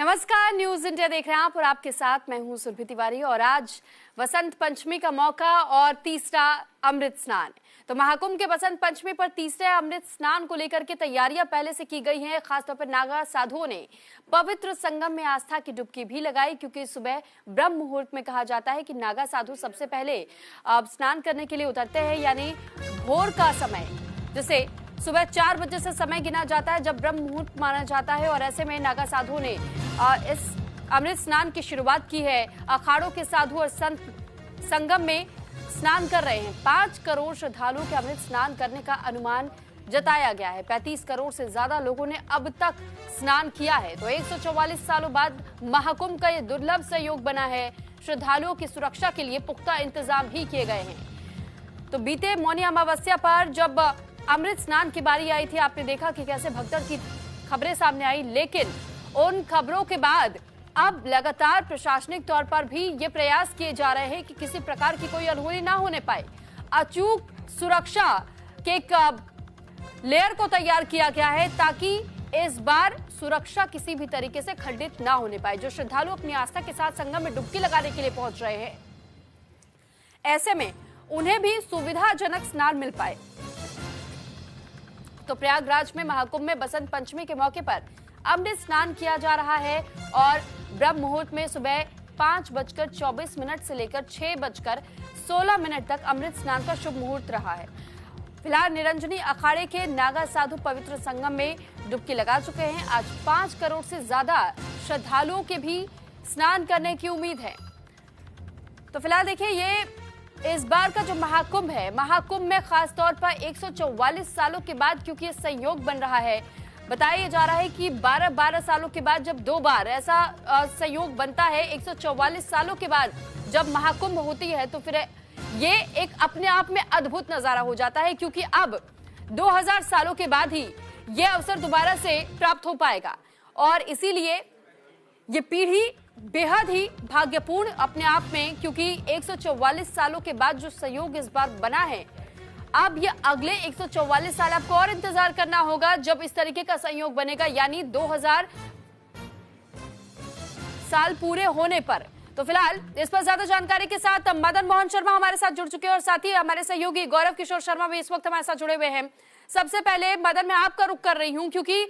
नमस्कार, news India देख रहे हैं आप और आपके साथ मैं हूं सुरभि तिवारी। और आज वसंत पंचमी का मौका और तीसरा अमृत स्नान। तो महाकुंभ के वसंत पंचमी पर तीसरे अमृत स्नान को लेकर के तैयारियां पहले से की गई हैं। खासतौर पर नागा साधुओं ने पवित्र संगम में आस्था की डुबकी भी लगाई, क्योंकि सुबह ब्रह्म मुहूर्त में कहा जाता है कि नागा साधु सबसे पहले स्नान करने के लिए उतरते हैं, यानी भोर का समय, जिसे सुबह 4 बजे से समय गिना जाता है जब ब्रह्म मुहूर्त माना जाता है। और ऐसे में नागा साधुओं ने इस अमृत स्नान की शुरुआत की है। अखाड़ों के साधु और संत संगम में स्नान कर रहे हैं। 5 करोड़ श्रद्धालुओं के अमृत स्नान करने का अनुमान जताया गया है। 35 करोड़ से ज्यादा लोगों ने अब तक स्नान किया है। तो 144 सालों बाद महाकुंभ का ये दुर्लभ संयोग बना है। श्रद्धालुओं की सुरक्षा के लिए पुख्ता इंतजाम भी किए गए हैं। तो बीते मौनी अमावस्या पर जब अमृत स्नान की बारी आई थी, आपने देखा कि कैसे भगदड़ की खबरें सामने आई, लेकिन उन खबरों के बाद अब लगातार प्रशासनिक तौर पर भी ये प्रयास किए जा रहे हैं कि किसी प्रकार की कोई अनहोनी ना होने पाए। अचूक सुरक्षा के एक लेयर को तैयार किया गया है ताकि इस बार सुरक्षा किसी भी तरीके से खंडित ना होने पाए। जो श्रद्धालु अपनी आस्था के साथ संगम में डुबकी लगाने के लिए पहुंच रहे हैं, ऐसे में उन्हें भी सुविधाजनक स्नान मिल पाए। तो प्रयागराज में महाकुंभ में बसंत पंचमी के मौके पर अमृत स्नान किया जा रहा है और ब्रह्म मुहूर्त में सुबह 5:24 से लेकर 6:16 तक अमृत स्नान का शुभ मुहूर्त रहा है। फिलहाल निरंजनी अखाड़े के नागा साधु पवित्र संगम में डुबकी लगा चुके हैं। आज 5 करोड़ से ज्यादा श्रद्धालुओं के भी स्नान करने की उम्मीद है। तो फिलहाल देखिए, ये इस बार का जो महाकुंभ है, महाकुंभ में खासतौर पर 144 सालों के बाद, क्योंकि ये संयोग बन रहा है, बताया जा रहा है कि 12 सालों के बाद जब 2 बार ऐसा संयोग बनता है, 144 सालों के बाद जब महाकुंभ होती है, तो फिर ये एक अपने आप में अद्भुत नजारा हो जाता है, क्योंकि अब 2000 सालों के बाद ही ये अवसर दोबारा से प्राप्त हो पाएगा। और इसीलिए ये पीढ़ी बेहद ही भाग्यपूर्ण अपने आप में, क्योंकि 144 सालों के बाद जो संयोग इस बार बना है, अब ये अगले 144 साल आपको और इंतजार करना होगा जब इस तरीके का संयोग बनेगा, यानी 2000 साल पूरे होने पर। तो फिलहाल इस पर ज्यादा जानकारी के साथ मदन मोहन शर्मा हमारे साथ जुड़ चुके हैं और साथ ही हमारे सहयोगी गौरव किशोर शर्मा भी इस वक्त हमारे साथ जुड़े हुए हैं। सबसे पहले मदन, मैं आपका रुख कर रही हूं, क्योंकि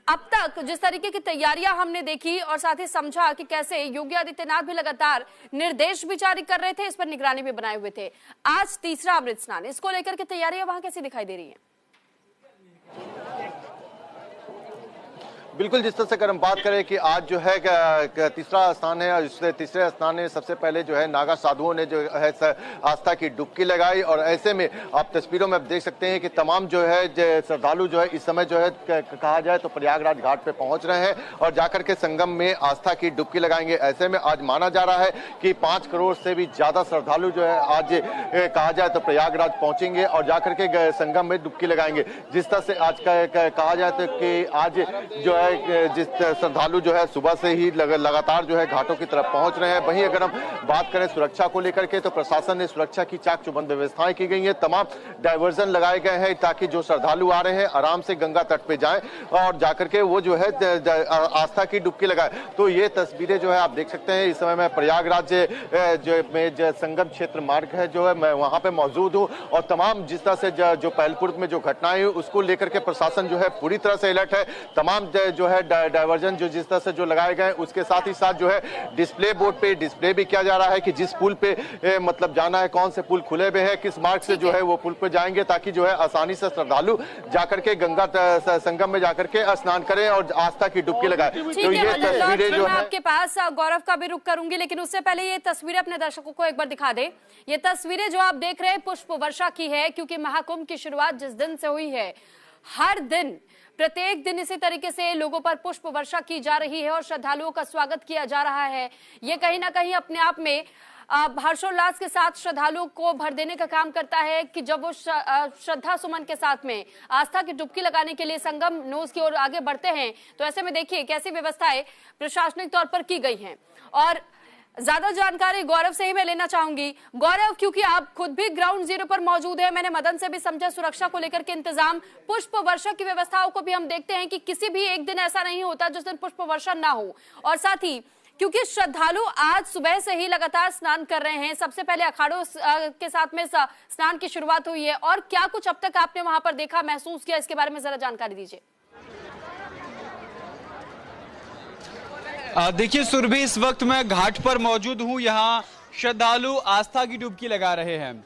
अब तक जिस तरीके की तैयारियां हमने देखी और साथ ही समझा कि कैसे योगी आदित्यनाथ भी लगातार निर्देश भी जारी कर रहे थे, इस पर निगरानी भी बनाए हुए थे। आज तीसरा अमृत स्नान, इसको लेकर के तैयारियां वहां कैसी दिखाई दे रही हैं? बिल्कुल, जिस तरह से अगर हम बात करें कि आज जो है तीसरा स्नान है, और इस तीसरे स्नान में सबसे पहले जो है नागा साधुओं ने जो है आस्था की डुबकी लगाई। और ऐसे में आप तस्वीरों में देख सकते हैं कि तमाम जो है श्रद्धालु जो है इस समय जो है कहा जाए तो प्रयागराज घाट पे पहुंच रहे हैं और जाकर के संगम में आस्था की डुबकी लगाएंगे। ऐसे में आज माना जा रहा है कि 5 करोड़ से भी ज्यादा श्रद्धालु जो है आज कहा जाए तो प्रयागराज पहुंचेंगे और जाकर के संगम में डुबकी लगाएंगे। जिस तरह से आज कहा जाए तो कि आज जो है जिस श्रद्धालु जो है सुबह से ही लगातार जो है घाटों की तरफ पहुंच रहे हैं। वहीं अगर हम बात करें सुरक्षा को लेकर के, तो प्रशासन ने सुरक्षा की चाक चौबंद व्यवस्थाएं की गई हैं। तमाम डायवर्जन लगाए गए हैं ताकि जो श्रद्धालु आ रहे हैं आराम से गंगा तट पे जाएं और जाकर के वो जो है आस्था की डुबकी लगाए। तो ये तस्वीरें जो है आप देख सकते हैं। इस समय मैं प्रयागराज में संगम क्षेत्र मार्ग है जो है, मैं वहां पे मौजूद हूँ और तमाम जिस तरह से जो पहलपुर में जो घटनाएं हुई उसको लेकर के प्रशासन जो है पूरी तरह से अलर्ट है। तमाम जो है डायवर्जन जो जिस तरह से जो लगाए गए, उसके साथ ही साथ जो है डिस्प्ले बोर्ड पे डिस्प्ले भी किया जा रहा है कि जिस पुल पे मतलब जाना है, कौन से पुल खुले हुए हैं, किस मार्ग से जो है वो पुल पे जाएंगे, ताकि जो है आसानी से श्रद्धालु जाकर के गंगा संगम में जाकर के स्नान करें और आस्था की डुबकी लगाए। तो ये तस्वीरें जो है आपके पास गौरव का भी रुख करूंगी, लेकिन उससे पहले ये तस्वीरें अपने दर्शकों को एक बार दिखा दे। ये तस्वीरें जो आप देख रहे हैं पुष्प वर्षा की है, क्योंकि महाकुंभ की शुरुआत जिस दिन से हुई है, हर दिन प्रत्येक दिन इसी तरीके से लोगों पर पुष्प वर्षा की जा रही है और श्रद्धालुओं का स्वागत किया जा रहा है। ये कहीं ना कहीं अपने आप में हर्षोल्लास के साथ श्रद्धालुओं को भर देने का काम करता है कि जब वो श्रद्धा सुमन के साथ में आस्था की डुबकी लगाने के लिए संगम नोज की ओर आगे बढ़ते हैं। तो ऐसे में देखिए कैसी व्यवस्थाएं प्रशासनिक तौर पर की गई हैं। और ज्यादा जानकारी गौरव से ही मैं लेना चाहूंगी। गौरव, क्योंकि आप खुद भी ग्राउंड जीरो पर मौजूद है, मैंने मदन से भी समझा सुरक्षा को लेकर के इंतजाम, पुष्प वर्षा की व्यवस्थाओं को भी हम देखते हैं कि किसी भी एक दिन ऐसा नहीं होता जिस दिन पुष्प वर्षा ना हो। और साथ ही क्योंकि श्रद्धालु आज सुबह से ही लगातार स्नान कर रहे हैं, सबसे पहले अखाड़ों के साथ में स्नान की शुरुआत हुई है, और क्या कुछ अब तक आपने वहां पर देखा, महसूस किया, इसके बारे में जरा जानकारी दीजिए। देखिए सुरभि, इस वक्त मैं घाट पर मौजूद हूँ। यहाँ श्रद्धालु आस्था की डुबकी लगा रहे हैं।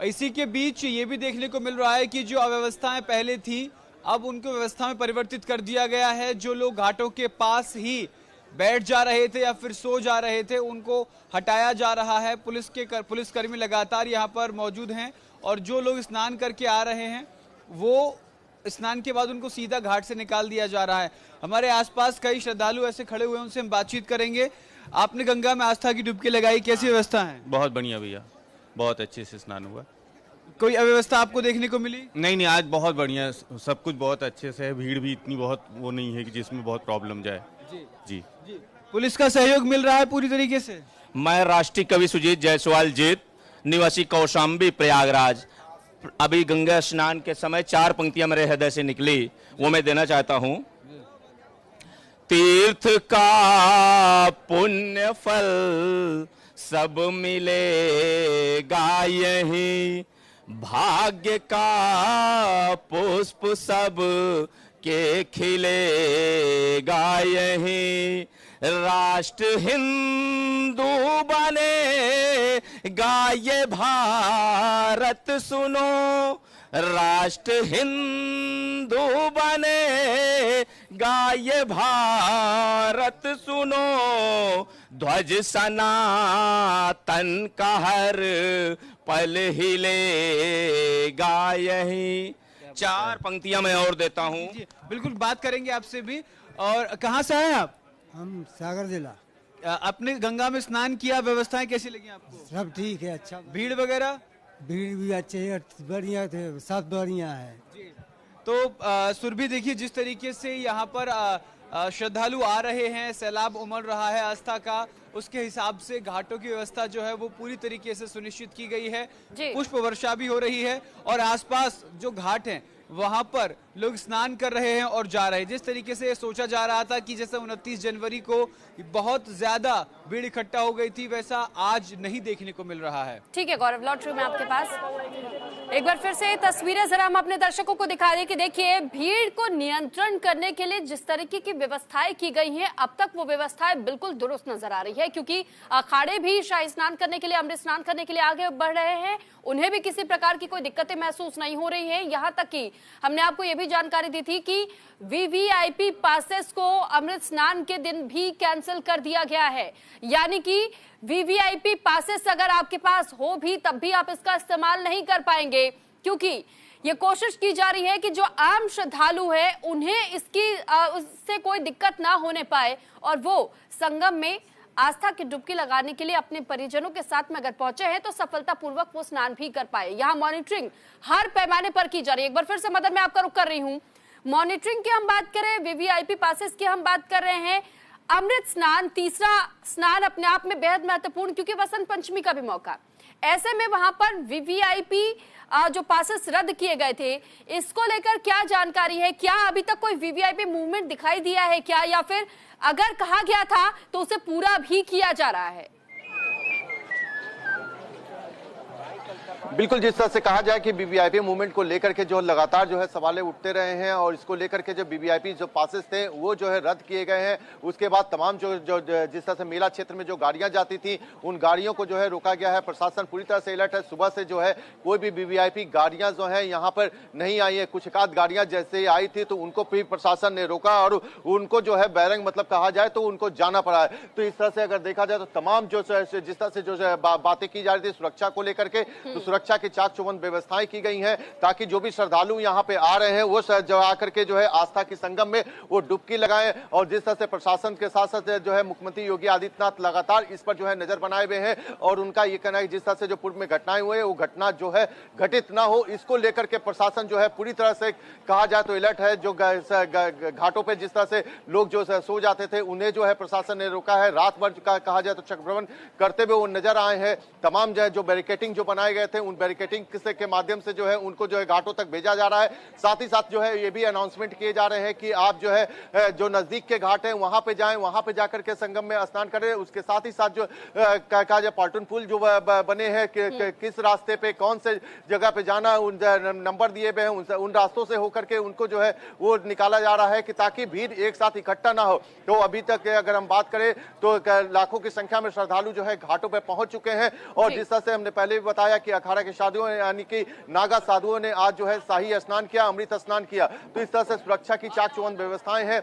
इसी के बीच ये भी देखने को मिल रहा है कि जो अव्यवस्थाएं पहले थी अब उनको व्यवस्था में परिवर्तित कर दिया गया है। जो लोग घाटों के पास ही बैठ जा रहे थे या फिर सो जा रहे थे उनको हटाया जा रहा है। पुलिसकर्मी लगातार यहाँ पर मौजूद हैं और जो लोग स्नान करके आ रहे हैं वो स्नान के बाद उनको सीधा घाट से निकाल दिया जा रहा है। हमारे आसपास कई श्रद्धालु ऐसे खड़े हुए हैं, उनसे हम बातचीत करेंगे। आपने गंगा में आस्था की डुबकी लगाई, कैसी व्यवस्था है? बहुत बढ़िया भैया, बहुत अच्छे से स्नान हुआ। कोई अव्यवस्था आपको देखने को मिली? नहीं, आज बहुत बढ़िया, सब कुछ बहुत अच्छे से है। भीड़ भी इतनी बहुत वो नहीं है कि जिसमें बहुत प्रॉब्लम जाए। जी। पुलिस का सहयोग मिल रहा है पूरी तरीके से? मैं राष्ट्रीय कवि सुजीत जायसवाल जीत, निवासी कौशाम्बी प्रयागराज, अभी गंगा स्नान के समय 4 पंक्तियां मेरे हृदय से निकली, वो मैं देना चाहता हूं। तीर्थ का पुण्य फल सब मिलेगा यहीं, भाग्य का पुष्प सब के खिलेगा यहीं, राष्ट्र हिंदू बनेगा ये भारत सुनो, राष्ट्र हिंदू बनेगा ये भारत सुनो, ध्वज सनातन का हर पल हिलेगा यहीं। 4 पंक्तियां मैं और देता हूं। बिल्कुल बात करेंगे आपसे भी। और कहां से आए आप? हम सागर जिला। आपने गंगा में स्नान किया, व्यवस्थाएं कैसी लगी आपको? सब ठीक है, अच्छा। भीड़ वगैरह? भीड़ भी अच्छे है, बढ़िया थे, सब बढ़िया है जी। तो सुरभि, देखिए जिस तरीके से यहाँ पर श्रद्धालु आ रहे हैं, सैलाब उमड़ रहा है आस्था का, उसके हिसाब से घाटों की व्यवस्था जो है वो पूरी तरीके से सुनिश्चित की गई है। पुष्प वर्षा भी हो रही है और आसपास जो घाट हैं वहां पर लोग स्नान कर रहे हैं और जा रहे हैं। जिस तरीके से सोचा जा रहा था कि जैसे 29 जनवरी को बहुत ज्यादा भीड़ इकट्ठा हो गई थी, वैसा आज नहीं देखने को मिल रहा है। ठीक है गौरव, लौट रही हूं मैं आपके पास। एक बार फिर से तस्वीरें जरा हम अपने दर्शकों को दिखा रहे कि देखिए भीड़ को नियंत्रण करने के लिए जिस तरीके की व्यवस्थाएं की गई हैं, अब तक वो व्यवस्थाएं बिल्कुल दुरुस्त नजर आ रही है, क्योंकि अखाड़े भी शाही स्नान करने के लिए, अमृत स्नान करने के लिए आगे बढ़ रहे हैं, उन्हें भी किसी प्रकार की कोई दिक्कतें महसूस नहीं हो रही है। यहाँ तक कि हमने आपको यह भी जानकारी दी थी कि वीवीआईपी पासेस को अमृत स्नान के दिन भी कैंसिल कर दिया गया है, यानी कि वीवीआईपी पासेस अगर आपके पास हो भी तब भी आप इसका इस्तेमाल नहीं कर पाएंगे, क्योंकि ये कोशिश की जा रही है कि जो आम श्रद्धालु है उन्हें उससे कोई दिक्कत ना होने पाए और वो संगम में आस्था की डुबकी लगाने के लिए अपने परिजनों के साथ में अगर पहुंचे हैं तो सफलतापूर्वक वो स्नान भी कर पाए। यहाँ मॉनिटरिंग हर पैमाने पर की जा रही है। एक बार फिर से मदन मैं आपका रुख कर रही हूँ। मॉनिटरिंग की हम बात करें, वीवीआईपी पासेस की हम बात कर रहे हैं, अमृत स्नान, तीसरा स्नान अपने आप में बेहद महत्वपूर्ण, क्योंकि वसंत पंचमी का भी मौका, ऐसे में वहां पर वीवीआईपी जो पासेस रद्द किए गए थे, इसको लेकर क्या जानकारी है? क्या अभी तक कोई वीवीआईपी मूवमेंट दिखाई दिया है क्या, या फिर अगर कहा गया था तो उसे पूरा भी किया जा रहा है? बिल्कुल, जिस तरह से कहा जाए कि वीवीआईपी मूवमेंट को लेकर के जो लगातार जो है सवाल उठते रहे हैं और इसको लेकर के जो वीवीआईपी जो पासेस थे वो जो है रद्द किए गए हैं। उसके बाद तमाम जो जिस तरह से मेला क्षेत्र में जो गाड़ियां जाती थी उन गाड़ियों को जो है रोका गया है। प्रशासन पूरी तरह से अलर्ट है। सुबह से जो है कोई भी वीवीआईपी गाड़ियां जो है यहाँ पर नहीं आई है। कुछ एकाध गाड़ियां जैसे आई थी तो उनको भी प्रशासन ने रोका और उनको जो है बैरंग मतलब कहा जाए तो उनको जाना पड़ा है। तो इस तरह से अगर देखा जाए तो तमाम जो जिस तरह से जो बातें की जा रही थी सुरक्षा को लेकर के, तो सुरक्षा की चाक चौबंद व्यवस्थाएं की गई हैं ताकि जो भी श्रद्धालु यहाँ पे आ रहे हैं वो जो आकर के जो है आस्था की संगम में वो डुबकी लगाएं। और जिस तरह से प्रशासन के साथ साथ जो है मुख्यमंत्री योगी आदित्यनाथ लगातार इस पर जो है नजर बनाए हुए हैं और उनका ये कहना है जिस तरह से जो पूर्व में घटनाएं हुए वो घटना जो है घटित ना हो, इसको लेकर के प्रशासन जो है पूरी तरह से कहा जाए तो अलर्ट है। जो घाटों पे जिस तरह से लोग जो सो जाते थे उन्हें जो है प्रशासन ने रोका है, रात भर का कहा जाए तो चक्रभ्रमण करते हुए वो नजर आए हैं। तमाम जो बैरिकेटिंग जो बनाए गए थे उन बैरिकेटिंग के माध्यम से जो है उनको जो है घाटों तक भेजा जा रहा है। साथ ही साथ जो है ये भी अनाउंसमेंट किए जा रहे हैं कि आप जो है जो नजदीक के घाट है वहां पे जाएं, वहां पे जाकर के संगम में स्नान करें। उसके साथ ही साथ जो कहा जाए पॉल्टन पुल जो बने हैं किस रास्ते पे कौन से जगह पे जाना, उन नंबर दिए गए हैं, उन रास्तों से होकर के उनको जो है वो निकाला जा रहा है कि ताकि भीड़ एक साथ इकट्ठा ना हो। तो अभी तक अगर हम बात करें तो लाखों की संख्या में श्रद्धालु जो है घाटों पर पहुंच चुके हैं। और जिस तरह से हमने पहले भी बताया कि अखाड़ा के साधुओं यानी कि नागा साधुओं ने आज जो है शाही स्नान किया, अमृत स्नान किया। तो इस तरह से सुरक्षा की चाक चौबंद व्यवस्थाएं हैं।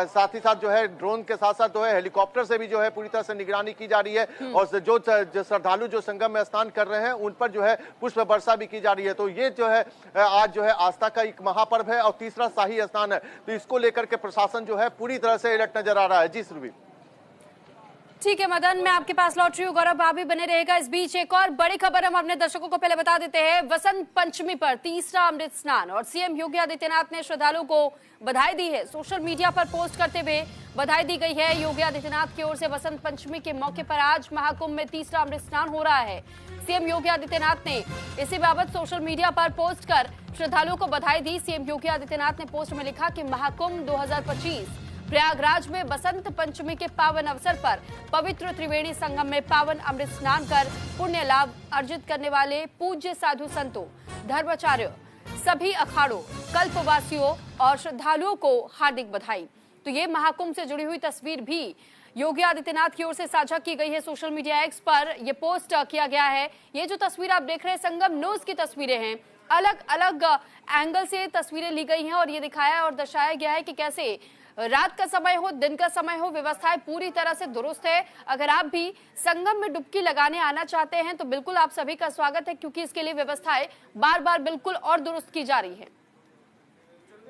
साथ ही साथ जो है ड्रोन के साथ साथ जो है हेलीकॉप्टर से भी जो है पूरी तरह से निगरानी की जा रही है और जो श्रद्धालु जो संगम में स्नान कर रहे हैं उन पर जो है पुष्प वर्षा भी की जा रही है। तो ये जो है आज जो है आस्था का एक महापर्व है और तीसरा शाही स्नान है। तो इसको लेकर के प्रशासन जो है पूरी तरह से अलर्ट नजर आ रहा है। जी सुरभि। ठीक है मदन, मैं आपके पास लौट रही हूँ। गौरव आप भी बने रहेगा। इस बीच एक और बड़ी खबर हम अपने दर्शकों को पहले बता देते हैं। वसंत पंचमी पर तीसरा अमृत स्नान और सीएम योगी आदित्यनाथ ने श्रद्धालुओं को बधाई दी है। सोशल मीडिया पर पोस्ट करते हुए बधाई दी गई है। योगी आदित्यनाथ की ओर से वसंत पंचमी के मौके पर आज महाकुंभ में तीसरा अमृत स्नान हो रहा है। सीएम योगी आदित्यनाथ ने इसी बाबत सोशल मीडिया पर पोस्ट कर श्रद्धालुओं को बधाई दी। सीएम योगी आदित्यनाथ ने पोस्ट में लिखा कि महाकुंभ 2025 प्रयागराज में बसंत पंचमी के पावन अवसर पर पवित्र त्रिवेणी संगम में पावन अमृत स्नान कर पुण्य लाभ अर्जित करने वाले पूज्य साधु संतों, धर्माचार्यों, सभी अखाड़ों, कल्पवासियों और श्रद्धालुओं को हार्दिक बधाई। तो ये महाकुंभ से जुड़ी हुई तस्वीर भी योगी आदित्यनाथ की ओर से साझा की गई है। सोशल मीडिया एक्स पर यह पोस्ट किया गया है। ये जो तस्वीर आप देख रहे हैं संगम न्यूज की तस्वीरें हैं। अलग अलग एंगल से तस्वीरें ली गई हैं और ये दिखाया और दर्शाया गया है कि कैसे रात का समय हो, दिन का समय हो, व्यवस्थाएं पूरी तरह से दुरुस्त है। अगर आप भी संगम में डुबकी लगाने आना चाहते हैं तो बिल्कुल आप सभी का स्वागत है, क्योंकि इसके लिए व्यवस्थाएं बार बार बिल्कुल और दुरुस्त की जा रही है।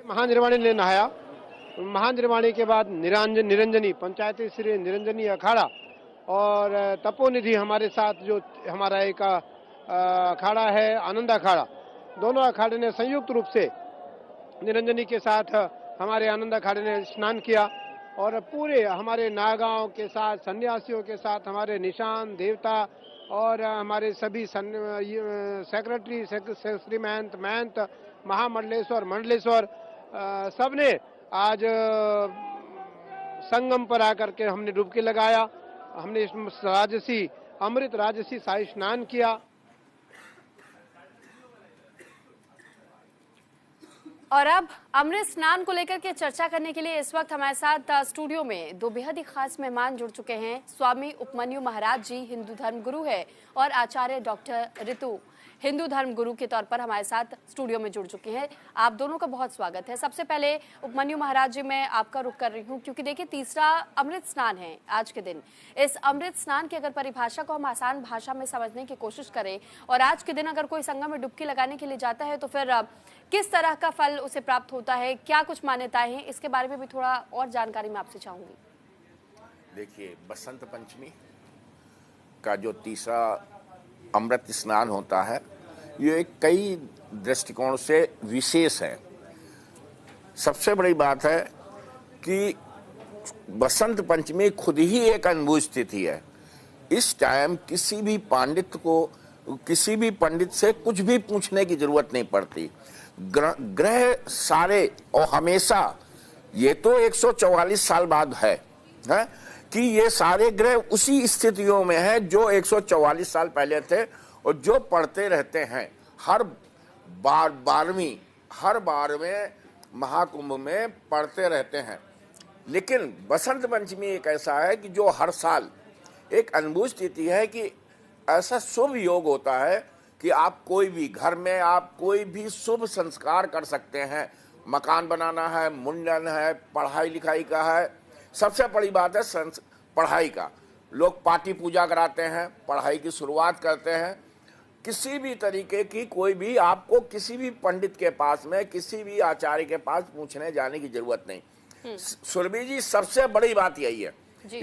महानिर्वाणी ने नहाया। महानिर्वाणी के बाद निरंजनी पंचायती श्री निरंजनी अखाड़ा और तपोनिधि हमारे साथ जो हमारा एक अखाड़ा है आनंद अखाड़ा, दोनों अखाड़े ने संयुक्त रूप से निरंजनी के साथ हमारे आनंद अखाड़े ने स्नान किया और पूरे हमारे नागांव के साथ सन्यासियों के साथ हमारे निशान देवता और हमारे सभी सेक्रेटरी श्री महंत महामंडलेश्वर मंडलेश्वर सबने आज संगम पर आकर के हमने डुबकी लगाया। हमने राजसी अमृत राजसी शाही स्नान किया। और अब अमृत स्नान को लेकर के चर्चा करने के लिए इस वक्त हमारे साथ स्टूडियो में दो बेहद ही खास मेहमान जुड़ चुके हैं। स्वामी उपमन्यु महाराज जी हिंदू धर्म गुरु है और आचार्य डॉक्टर ऋतु हिंदू धर्म गुरु के तौर पर हमारे साथ स्टूडियो में जुड़ चुके हैं। आप दोनों का बहुत स्वागत है। सबसे पहले उपमन्यु महाराज जी, मैं आपका रुख कर रही हूँ क्योंकि देखिए तीसरा अमृत स्नान है आज के दिन। इस अमृत स्नान की अगर परिभाषा को हम आसान भाषा में समझने की कोशिश करें और आज के दिन अगर कोई संगम में डुबकी लगाने के लिए जाता है तो फिर किस तरह का फल उसे प्राप्त होता है, क्या कुछ मान्यताएं हैं, इसके बारे में भी थोड़ा और जानकारी मैं आपसे चाहूंगी। देखिए, बसंत पंचमी का जो तीसरा अमृत स्नान होता है ये कई दृष्टिकोण से विशेष है। सबसे बड़ी बात है कि बसंत पंचमी खुद ही एक अनुभव स्थिति है। इस टाइम किसी भी पंडित से कुछ भी पूछने की जरूरत नहीं पड़ती। ग्रह सारे और हमेशा, ये तो 144 साल बाद है कि ये सारे ग्रह उसी स्थितियों में है जो 144 साल पहले थे और जो पढ़ते रहते हैं हर बार में महाकुंभ में पढ़ते रहते हैं। लेकिन बसंत पंचमी एक ऐसा है कि जो हर साल एक अनुभव स्थिति है कि ऐसा शुभ योग होता है कि आप कोई भी घर में आप कोई भी शुभ संस्कार कर सकते हैं। मकान बनाना है, मुंडन है, पढ़ाई लिखाई का है। सबसे बड़ी बात है पढ़ाई का। लोग पाठी पूजा कराते हैं, पढ़ाई की शुरुआत करते हैं। किसी भी तरीके की कोई भी आपको किसी भी पंडित के पास में, किसी भी आचार्य के पास पूछने जाने की जरूरत नहीं। सुरभि जी, सबसे बड़ी बात यही है,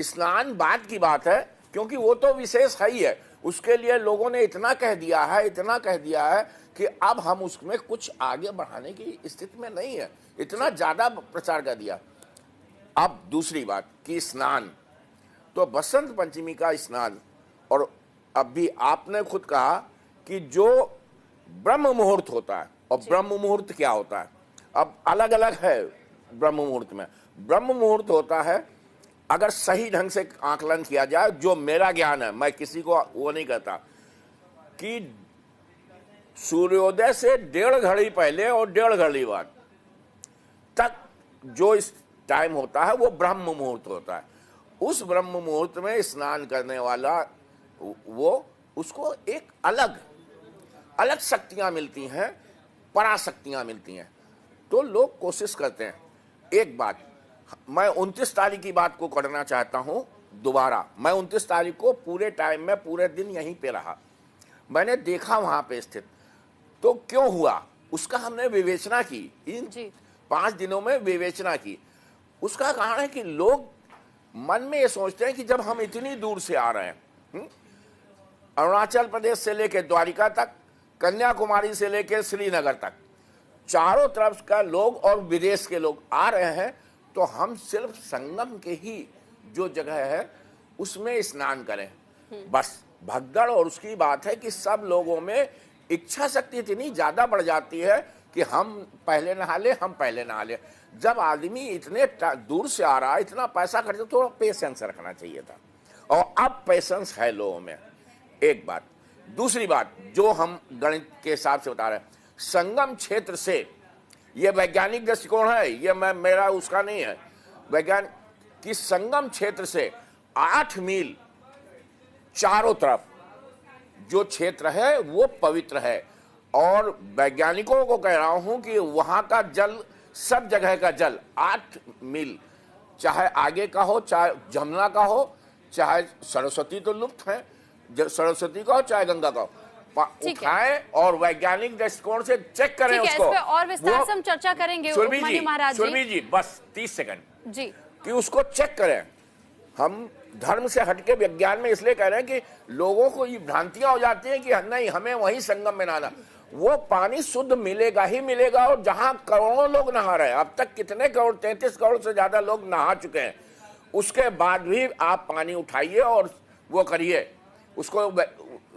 स्नान बाद की बात है, क्योंकि वो तो विशेष है ही है। उसके लिए लोगों ने इतना कह दिया है, इतना कह दिया है कि अब हम उसमें कुछ आगे बढ़ाने की स्थिति में नहीं है, इतना ज्यादा प्रचार कर दिया। अब दूसरी बात कि स्नान, तो बसंत पंचमी का स्नान, और अब भी आपने खुद कहा कि जो ब्रह्म मुहूर्त होता है, और ब्रह्म मुहूर्त क्या होता है, अब अलग अलग है। ब्रह्म मुहूर्त में ब्रह्म मुहूर्त होता है, अगर सही ढंग से आकलन किया जाए, जो मेरा ज्ञान है, मैं किसी को वो नहीं कहता, कि सूर्योदय से 1.5 घड़ी पहले और 1.5 घड़ी बाद तक जो इस टाइम होता है वो ब्रह्म मुहूर्त होता है। उस ब्रह्म मुहूर्त में स्नान करने वाला वो, उसको एक अलग अलग शक्तियां मिलती हैं, पराशक्तियां मिलती हैं। तो लोग कोशिश करते हैं। एक बात मैं 29 तारीख की बात को करना चाहता हूं दोबारा। मैं 29 तारीख को पूरे टाइम में, पूरे दिन यहीं पे रहा, मैंने देखा वहां पे स्थित, तो क्यों हुआ उसका हमने विवेचना की, इन 5 दिनों में विवेचना की। उसका कारण है कि लोग मन में ये सोचते हैं कि जब हम इतनी दूर से आ रहे हैं, अरुणाचल प्रदेश से लेकर द्वारिका तक, कन्याकुमारी से लेकर श्रीनगर तक, चारों तरफ का लोग और विदेश के लोग आ रहे हैं, तो हम सिर्फ संगम के ही जो जगह है उसमें स्नान करें, बस। भगदड़ और उसकी बात है कि सब लोगों में इच्छा शक्ति इतनी ज्यादा बढ़ जाती है कि हम पहले नहा ले, हम पहले नहा ले। जब आदमी इतने दूर से आ रहा है, इतना पैसा खर्च, थोड़ा पेशेंस रखना चाहिए था, और अब पेशेंस है लोगों में। एक बात। दूसरी बात जो हम गणित के हिसाब से बता रहे हैं, संगम क्षेत्र से, ये वैज्ञानिक दृष्टिकोण है, ये मेरा उसका नहीं है, वैज्ञानिक कि संगम क्षेत्र से 8 मील चारों तरफ जो क्षेत्र है वो पवित्र है। और वैज्ञानिकों को कह रहा हूं कि वहां का जल, सब जगह का जल 8 मील, चाहे आगे का हो, चाहे जमुना का हो, चाहे सरस्वती तो लुप्त है, सरस्वती का हो चाहे गंगा का हो, उठाए और वैज्ञानिक दृष्टिकोण से चेक करें उसको। इस पे और विस्तार से हम चर्चा करेंगे सुरभि जी, बस 30 सेकंड जी, कि उसको चेक करें। हम धर्म से हटके विज्ञान में इसलिए कह रहे हैं कि लोगों को ये भ्रांतियां हो जाती हैं कि नहीं, हमें वही संगम में नहाना। वो पानी शुद्ध मिलेगा ही मिलेगा, और जहां करोड़ों लोग नहा रहे हैं, अब तक कितने करोड़, 33 करोड़ से ज्यादा लोग नहा चुके हैं, उसके बाद भी आप पानी उठाइए और वो करिए, उसको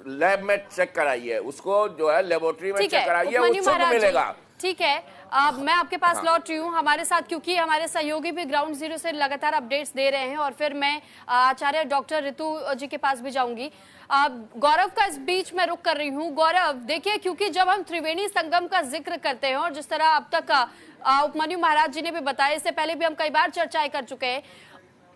लैब में चेक कराइए, उसको जो है लेबोरेटरी में चेक कराइए, वो शुद्ध मिलेगा। ठीक है, अब मैं आपके पास लौट रही हूँ हमारे साथ, क्योंकि हमारे सहयोगी भी ग्राउंड जीरो से लगातार अपडेट्स दे रहे हैं, और फिर मैं आचार्य डॉक्टर ऋतु जी के पास भी जाऊंगी। गौरव का इस बीच में रुक कर रही हूँ। गौरव, देखिए, क्योंकि जब हम त्रिवेणी संगम का जिक्र करते हैं, और जिस तरह अब तक उपमन्यु महाराज जी ने भी बताया, इससे पहले भी हम कई बार चर्चाएं कर चुके हैं,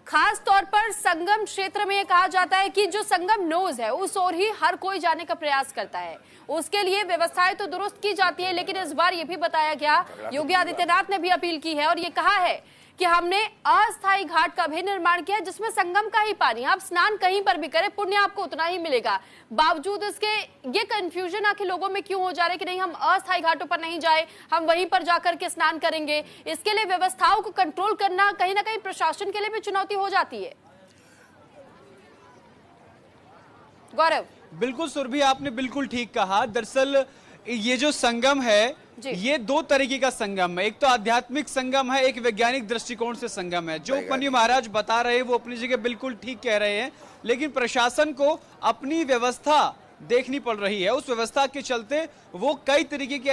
खास तौर पर संगम क्षेत्र में यह कहा जाता है कि जो संगम नोज है उस ओर ही हर कोई जाने का प्रयास करता है, उसके लिए व्यवस्थाएं तो दुरुस्त की जाती है, लेकिन इस बार यह भी बताया गया, योगी आदित्यनाथ ने भी अपील की है और ये कहा है कि हमने अस्थायी घाट का भी निर्माण किया जिसमें संगम का ही पानी, आप स्नान कहीं पर भी करें, पुण्य आपको उतना ही मिलेगा। बावजूद इसके ये कंफ्यूजन आखिर लोगों में क्यों हो जा रहा है कि नहीं, हम अस्थायी घाटों पर नहीं जाए, हम वहीं पर जाकर के स्नान करेंगे। इसके लिए व्यवस्थाओं को कंट्रोल करना कहीं ना कहीं प्रशासन के लिए भी चुनौती हो जाती है। गौरव। बिल्कुल सुरभि, आपने बिल्कुल ठीक कहा। दरअसल ये जो संगम है ये 2 तरीके का संगम है, एक तो आध्यात्मिक संगम है, एक वैज्ञानिक दृष्टिकोण से संगम है। जो उपमन्यु महाराज बता रहे हैं वो अपनी जगह बिल्कुल ठीक कह रहे हैं, लेकिन प्रशासन को अपनी व्यवस्था देखनी पड़ रही है। उस व्यवस्था के चलते वो कई तरीके के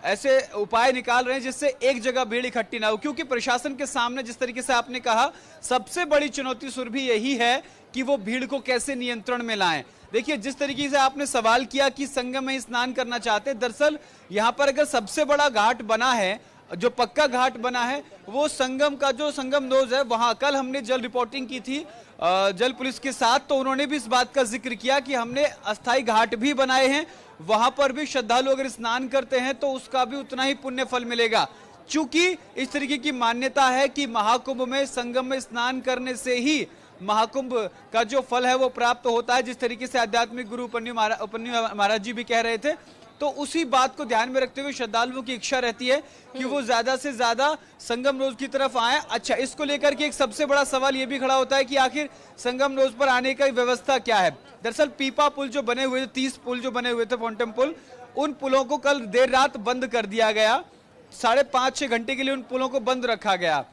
ऐसे उपाय निकाल रहे हैं जिससे एक जगह भीड़ इकट्ठी ना हो, क्योंकि प्रशासन के सामने, जिस तरीके से आपने कहा, सबसे बड़ी चुनौती सुरभि यही है कि वो भीड़ को कैसे नियंत्रण में लाएं। देखिए, जिस तरीके से आपने सवाल किया कि संगम में स्नान करना चाहते हैं, दरअसल यहाँ पर अगर सबसे बड़ा घाट बना है, जो पक्का घाट बना है, वो संगम का जो संगम नोज है, वहां कल हमने जल रिपोर्टिंग की थी जल पुलिस के साथ, तो उन्होंने भी इस बात का जिक्र किया कि हमने अस्थायी घाट भी बनाए हैं, वहां पर भी श्रद्धालु अगर स्नान करते हैं तो उसका भी उतना ही पुण्य फल मिलेगा। चूंकि इस तरीके की मान्यता है कि महाकुंभ में संगम में स्नान करने से ही महाकुंभ का जो फल है वो प्राप्त होता है। जिस तरीके से आध्यात्मिक गुरु उपन्यु महाराज जी भी कह रहे थे, तो उसी बात को ध्यान में रखते हुए श्रद्धालुओं की इच्छा रहती है कि वो ज्यादा से ज्यादा संगम रोड की तरफ आए। अच्छा, इसको लेकर के एक सबसे बड़ा सवाल ये भी खड़ा होता है कि आखिर संगम रोड पर आने का व्यवस्था क्या है। दरअसल पीपा पुल जो बने हुए थे, 30 पुल जो बने हुए थे, फाउंटेन पुल, उन पुलों को कल देर रात बंद कर दिया गया। 5.5-6 घंटे के लिए उन पुलों को बंद रखा गया।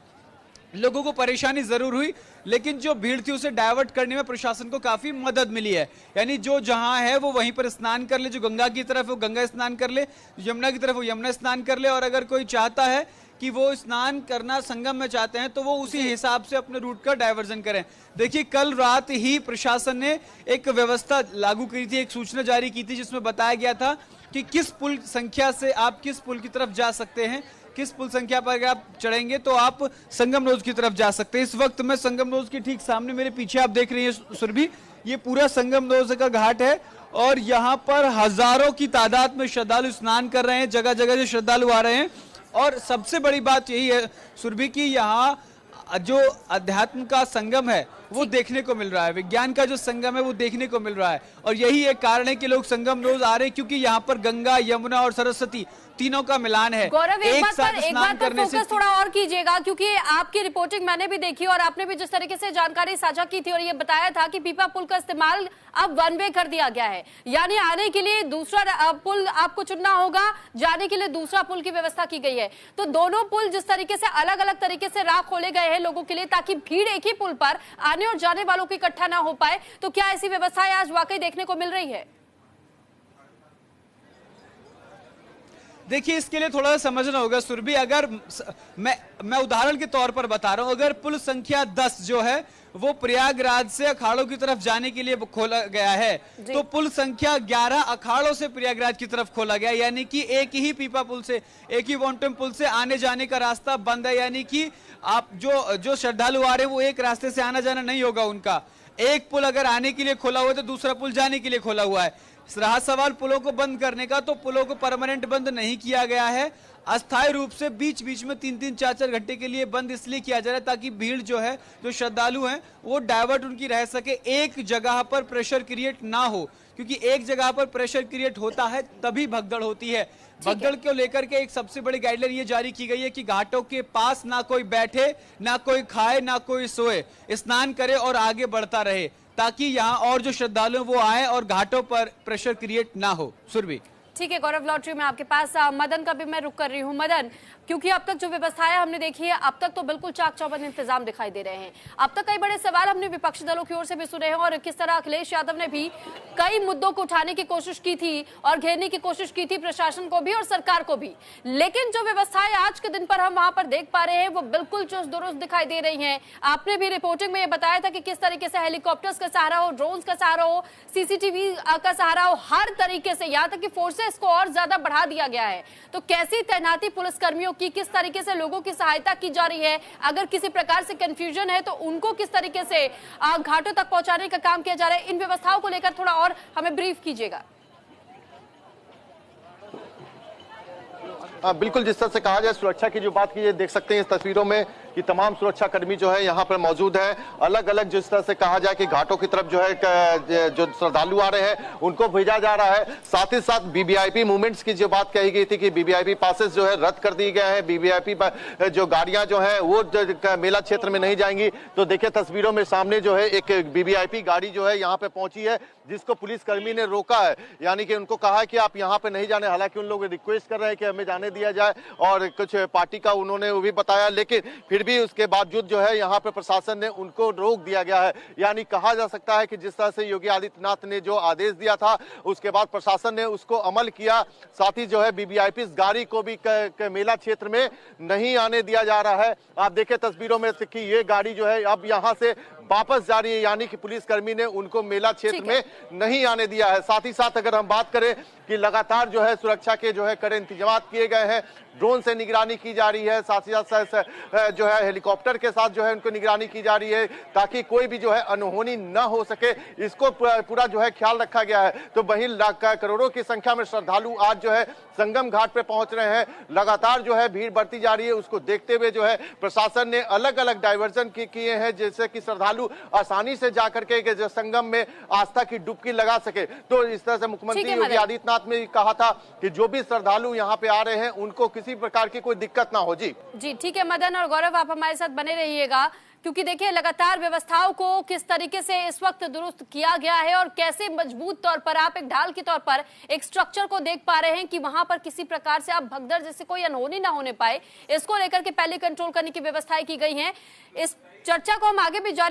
लोगों को परेशानी जरूर हुई, लेकिन जो भीड़ थी उसे डाइवर्ट करने में प्रशासन को काफी मदद मिली है। यानी जो जहां है वो वहीं पर स्नान कर ले, जो गंगा की तरफ है वो गंगा स्नान कर ले, यमुना की तरफ वो यमुना स्नान कर ले, और अगर कोई चाहता है कि वो स्नान करना संगम में चाहते हैं तो वो उसी हिसाब से अपने रूट का डाइवर्जन करें। देखिए, कल रात ही प्रशासन ने एक व्यवस्था लागू की थी, एक सूचना जारी की थी, जिसमें बताया गया था कि किस पुल संख्या से आप किस पुल की तरफ जा सकते हैं, किस पुल संख्या पर अगर आप चढ़ेंगे तो आप संगम रोड की तरफ जा सकते हैं। इस वक्त मैं संगम रोड के ठीक सामने, मेरे पीछे आप देख रही हैं सुरभि, ये पूरा संगम रोड का घाट है और यहाँ पर हजारों की तादाद में श्रद्धालु स्नान कर रहे हैं। जगह जगह से श्रद्धालु आ रहे हैं और सबसे बड़ी बात यही है सुरभि की यहाँ जो अध्यात्म का संगम है वो देखने को मिल रहा है, विज्ञान का जो संगम है वो देखने को मिल रहा है। और यही एक कारण है कि लोग संगम रोज आ रहे हैं, क्योंकि यहाँ पर गंगा, यमुना और सरस्वती तीनों का मिलान है। गौरव, एक बात पर फोकस थोड़ा और कीजिएगा, क्योंकि आपकी रिपोर्टिंग मैंने भी देखी और आपने भी जिस तरीके से जानकारी साझा की थी और ये बताया था कि पीपा पुल का इस्तेमाल अब वन वे कर दिया गया है, यानी आने के लिए दूसरा पुल आपको चुनना होगा, जाने के लिए दूसरा पुल की व्यवस्था की गई है। तो दोनों पुल जिस तरीके से अलग अलग तरीके से राह खोले गए हैं लोगों के लिए, ताकि भीड़ एक ही पुल पर आने और जाने वालों को इकट्ठा ना हो पाए, तो क्या ऐसी व्यवस्थाएं आज वाकई देखने को मिल रही है? देखिए, इसके लिए थोड़ा सा समझना होगा सुरभि। अगर मैं उदाहरण के तौर पर बता रहा हूं, अगर पुल संख्या 10 जो है वो प्रयागराज से अखाड़ों की तरफ जाने के लिए खोला गया है, तो पुल संख्या 11 अखाड़ों से प्रयागराज की तरफ खोला गया, यानी कि एक ही पीपा पुल से, एक ही फाउंटेन पुल से आने जाने का रास्ता बंद है। यानी कि आप जो श्रद्धालु आ रहे हैं वो एक रास्ते से आना जाना नहीं होगा उनका। एक पुल अगर आने के लिए खोला हुआ है तो दूसरा पुल जाने के लिए खोला हुआ है। रहा सवाल पुलों को बंद करने का, तो पुलों को परमानेंट बंद नहीं किया गया है, अस्थायी रूप से बीच बीच में 3-3, 4-4 घंटे के लिए बंद इसलिए किया जा रहा है ताकि भीड़ जो है, जो श्रद्धालु हैं, वो डाइवर्ट उनकी रह सके, एक जगह पर प्रेशर क्रिएट ना हो, क्योंकि एक जगह पर प्रेशर क्रिएट होता है तभी भगदड़ होती है। भगदड़ को लेकर के एक सबसे बड़ी गाइडलाइन ये जारी की गई है कि घाटों के पास ना कोई बैठे, ना कोई खाए, ना कोई सोए, स्नान करे और आगे बढ़ता रहे, ताकि यहाँ और जो श्रद्धालु वो आए और घाटों पर प्रेशर क्रिएट ना हो। सुरभि, ठीक है गौरव, लॉटरी में आपके पास मदन का भी मैं रुक कर रही हूँ। मदन, क्योंकि अब तक जो व्यवस्थाएं हमने देखी है, अब तक तो बिल्कुल चाक चौबंद इंतजाम दिखाई दे रहे हैं। अब तक कई बड़े सवाल हमने विपक्षी दलों की ओर से भी सुने हैं और किस तरह अखिलेश यादव ने भी कई मुद्दों को उठाने की कोशिश की थी और घेरने की कोशिश की थी प्रशासन को भी और सरकार को भी, लेकिन जो व्यवस्थाएं आज के दिन पर हम वहां पर देख पा रहे हैं वो बिल्कुल चुस्त दुरुस्त दिखाई दे रही है। आपने भी रिपोर्टिंग में ये बताया था कि किस तरीके से हेलीकॉप्टर्स का सहारा हो, ड्रोन का सहारा हो, सीसीटीवी का सहारा हो, हर तरीके से, यहाँ तक कि फोर्सेस को और ज्यादा बढ़ा दिया गया है। तो कैसी तैनाती पुलिसकर्मियों की, किस तरीके से लोगों की सहायता की जा रही है, अगर किसी प्रकार से कंफ्यूजन है तो उनको किस तरीके से घाटों तक पहुंचाने का काम किया जा रहा है, इन व्यवस्थाओं को लेकर थोड़ा और हमें ब्रीफ कीजिएगा। बिल्कुल, जिस तरह से कहा जाए सुरक्षा की जो बात की है, देख सकते हैं इस तस्वीरों में कि तमाम सुरक्षा कर्मी जो है यहाँ पर मौजूद है। अलग अलग जिस तरह से कहा जाए कि घाटों की तरफ जो है जो श्रद्धालु आ रहे हैं उनको भेजा जा रहा है। साथ ही साथ वीवीआईपी मूवमेंट्स की जो बात कही गई थी कि वीवीआईपी पासेस जो है रद्द कर दिए गए हैं, वीवीआईपी जो गाड़ियां जो है वो मेला क्षेत्र में नहीं जाएंगी। तो देखिए तस्वीरों में सामने जो है एक वीवीआईपी गाड़ी जो है यहाँ पे पहुंची है, जिसको पुलिसकर्मी ने रोका है, यानी कि उनको कहा है कि आप यहाँ पे नहीं जाने। हालांकि उन लोग रिक्वेस्ट कर रहे हैं कि हमें जाने दिया जाए और कुछ पार्टी का उन्होंने वो भी बताया, लेकिन फिर भी उसके बावजूद जो है यहाँ पे प्रशासन ने उनको रोक दिया गया है। यानी कहा जा सकता है कि जिस तरह से योगी आदित्यनाथ ने जो आदेश दिया था उसके बाद प्रशासन ने उसको अमल किया। साथ ही जो है वीवीआईपी गाड़ी को भी मेला क्षेत्र में नहीं आने दिया जा रहा है। आप देखें तस्वीरों में कि ये गाड़ी जो है अब यहाँ से वापस जा रही है, यानी कि पुलिसकर्मी ने उनको मेला क्षेत्र में नहीं आने दिया है। साथ ही साथ अगर हम बात करें कि लगातार जो है सुरक्षा के जो है कड़े इंतजाम किए गए हैं, ड्रोन से निगरानी की जा रही है, साथ ही साथ जो है हेलीकॉप्टर के साथ जो है उनको निगरानी की जा रही है ताकि कोई भी जो है अनहोनी न हो सके, इसको पूरा जो है ख्याल रखा गया है। तो वहीं करोड़ों की संख्या में श्रद्धालु आज जो है संगम घाट पे पहुंच रहे हैं। लगातार जो है भीड़ बढ़ती जा रही है, उसको देखते हुए जो है प्रशासन ने अलग अलग डाइवर्जन किए हैं, जैसे कि श्रद्धालु श्रद्धालु आसानी से जाकर के जो संगम में आस्था की डुबकी लगा सके। तो इस तरह से मुख्यमंत्री योगी आदित्यनाथ ने कहा था कि जो भी श्रद्धालु यहाँ पे आ रहे हैं उनको किसी प्रकार की कोई दिक्कत ना हो। जी ठीक है मदन और गौरव, आप हमारे साथ बने रहिएगा, क्योंकि देखिए लगातार व्यवस्थाओं को किस तरीके से इस वक्त दुरुस्त किया गया है और कैसे मजबूत तौर पर आप एक ढाल के तौर पर एक स्ट्रक्चर को देख पा रहे हैं कि वहां पर किसी प्रकार से आप भगदड़ जैसे कोई अनहोनी ना होने पाए, इसको लेकर के पहले कंट्रोल करने की व्यवस्थाएं की गई हैं। इस चर्चा को हम आगे भी जारी